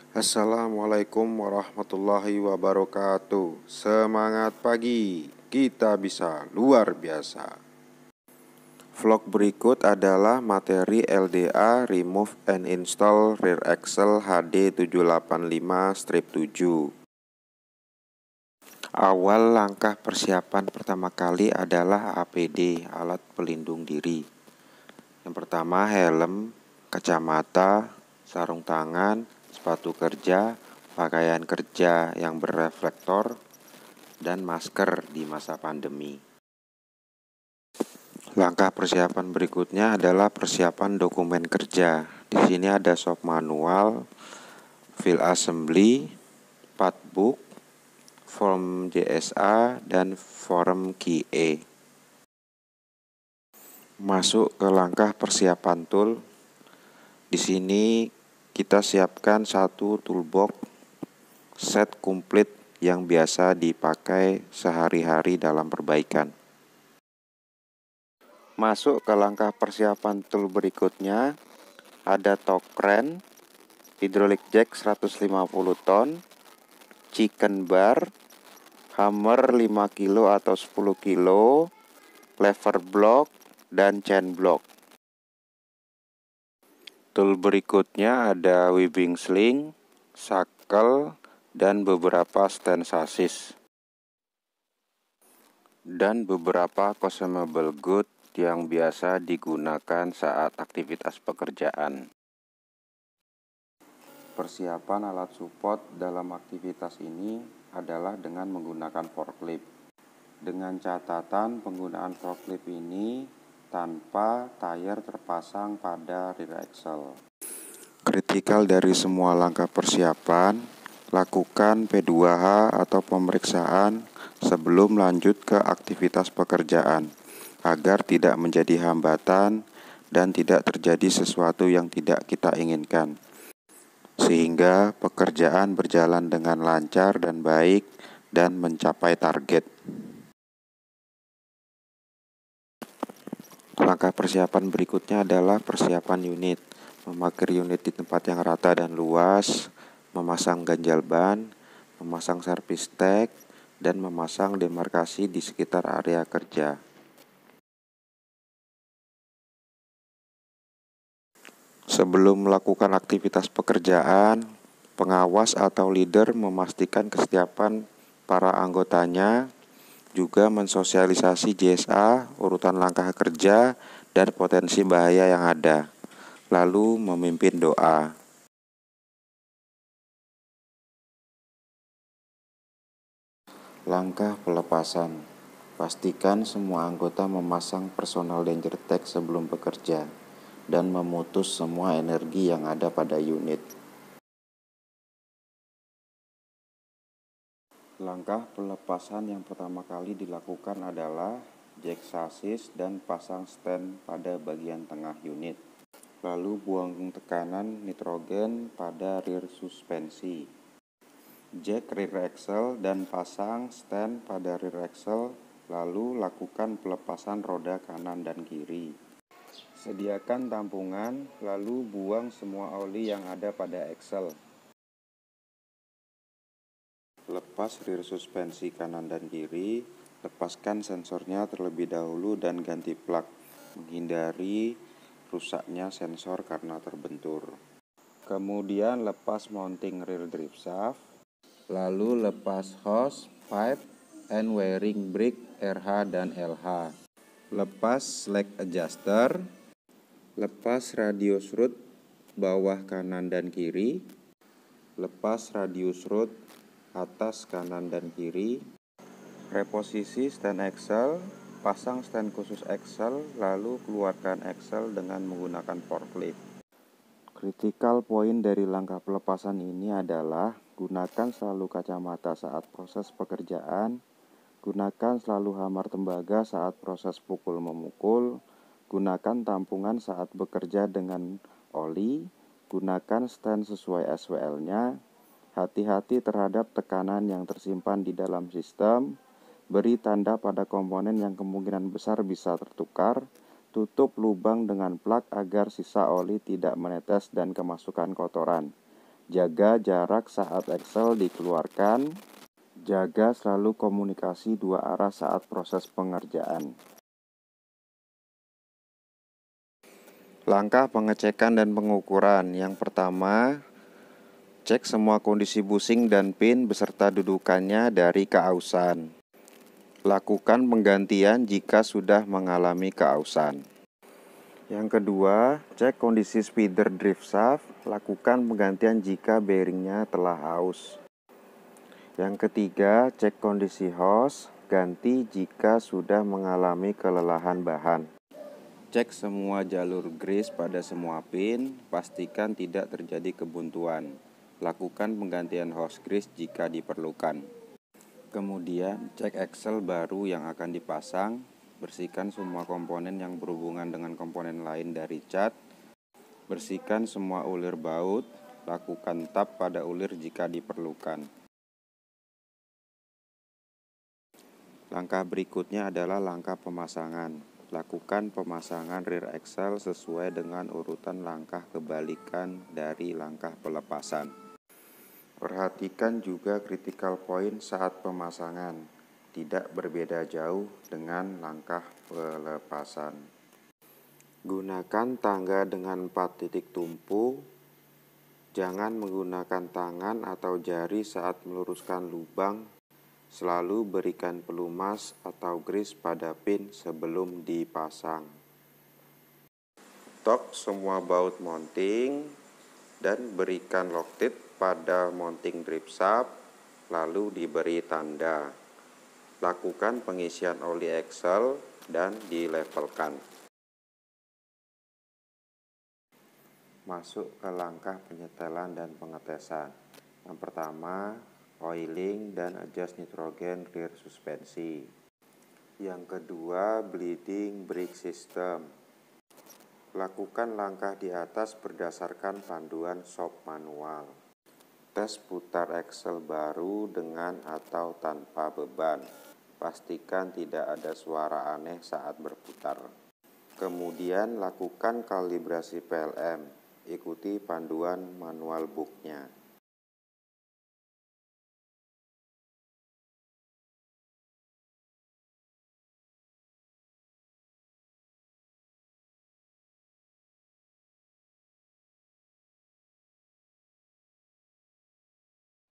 Assalamualaikum warahmatullahi wabarakatuh. Semangat pagi, kita bisa luar biasa. Vlog berikut adalah materi LDA Remove and Install Rear Axle HD 785-7. Awal langkah persiapan pertama kali adalah APD, alat pelindung diri. Yang pertama helm, kacamata, sarung tangan, sepatu kerja, pakaian kerja yang berreflektor, dan masker di masa pandemi. Langkah persiapan berikutnya adalah persiapan dokumen kerja. Di sini ada shop manual, file assembly, partbook, form JSA, dan form QE. Masuk ke langkah persiapan tool. Di sini kita siapkan satu toolbox set komplit yang biasa dipakai sehari-hari dalam perbaikan. Masuk ke langkah persiapan tool berikutnya, ada torque wrench, hydraulic jack 150 ton, chicken bar, hammer 5 kilo atau 10 kilo, lever block, dan chain block. Tool berikutnya ada webbing sling, shackle, dan beberapa stand chassis. Dan beberapa consumable good yang biasa digunakan saat aktivitas pekerjaan. Persiapan alat support dalam aktivitas ini adalah dengan menggunakan forklift. Dengan catatan penggunaan forklift ini tanpa tayar terpasang pada rear axle. Kritikal dari semua langkah persiapan, lakukan P2H atau pemeriksaan sebelum lanjut ke aktivitas pekerjaan, agar tidak menjadi hambatan dan tidak terjadi sesuatu yang tidak kita inginkan, sehingga pekerjaan berjalan dengan lancar dan baik dan mencapai target. Langkah persiapan berikutnya adalah persiapan unit. Memarkir unit di tempat yang rata dan luas, memasang ganjal ban, memasang servis tag, dan memasang demarkasi di sekitar area kerja. Sebelum melakukan aktivitas pekerjaan, pengawas atau leader memastikan kesiapan para anggotanya, juga mensosialisasi JSA, urutan langkah kerja, dan potensi bahaya yang ada, lalu memimpin doa. Langkah pelepasan. Pastikan semua anggota memasang personal danger tag sebelum bekerja, dan memutus semua energi yang ada pada unit. Langkah pelepasan yang pertama kali dilakukan adalah jack chassis dan pasang stand pada bagian tengah unit. Lalu buang tekanan nitrogen pada rear suspensi. Jack rear axle dan pasang stand pada rear axle, lalu lakukan pelepasan roda kanan dan kiri. Sediakan tampungan, lalu buang semua oli yang ada pada axle. Lepas rear suspensi kanan dan kiri, lepaskan sensornya terlebih dahulu dan ganti plug, menghindari rusaknya sensor karena terbentur. Kemudian lepas mounting rear drive shaft, lalu lepas hose, pipe, and wiring brake RH dan LH. Lepas slack adjuster, lepas radius root bawah kanan dan kiri, lepas radius root atas kanan dan kiri, reposisi stand axle, pasang stand khusus axle, lalu keluarkan axle dengan menggunakan forklift. Kritikal poin dari langkah pelepasan ini adalah gunakan selalu kacamata saat proses pekerjaan, gunakan selalu hammer tembaga saat proses pukul memukul, gunakan tampungan saat bekerja dengan oli, gunakan stand sesuai SWL-nya, hati-hati terhadap tekanan yang tersimpan di dalam sistem, beri tanda pada komponen yang kemungkinan besar bisa tertukar, tutup lubang dengan plak agar sisa oli tidak menetes dan kemasukan kotoran, Jaga jarak saat Excel dikeluarkan. Jaga selalu komunikasi dua arah saat proses pengerjaan. Langkah pengecekan dan pengukuran. Yang pertama, cek semua kondisi bushing dan pin beserta dudukannya dari keausan. Lakukan penggantian jika sudah mengalami keausan. Yang kedua, cek kondisi speeder drive shaft. Lakukan penggantian jika bearingnya telah aus. Yang ketiga, cek kondisi hose. Ganti jika sudah mengalami kelelahan bahan. Cek semua jalur grease pada semua pin. Pastikan tidak terjadi kebuntuan. Lakukan penggantian hose grease jika diperlukan. Kemudian, cek Excel baru yang akan dipasang. Bersihkan semua komponen yang berhubungan dengan komponen lain dari cat. Bersihkan semua ulir baut. Lakukan tap pada ulir jika diperlukan. Langkah berikutnya adalah langkah pemasangan. Lakukan pemasangan rear axle sesuai dengan urutan langkah kebalikan dari langkah pelepasan. Perhatikan juga critical point saat pemasangan. Tidak berbeda jauh dengan langkah pelepasan. Gunakan tangga dengan 4 titik tumpu. Jangan menggunakan tangan atau jari saat meluruskan lubang. Selalu berikan pelumas atau grease pada pin sebelum dipasang. Torque semua baut mounting dan berikan lock-tit pada mounting drive shaft, lalu diberi tanda. Lakukan pengisian oli Excel dan dilevelkan. Masuk ke langkah penyetelan dan pengetesan. Yang pertama, oiling dan adjust nitrogen rear suspensi. Yang kedua, bleeding brake system. Lakukan langkah di atas berdasarkan panduan shop manual. Tes putar Excel baru dengan atau tanpa beban. Pastikan tidak ada suara aneh saat berputar. Kemudian lakukan kalibrasi PLM. Ikuti panduan manual booknya.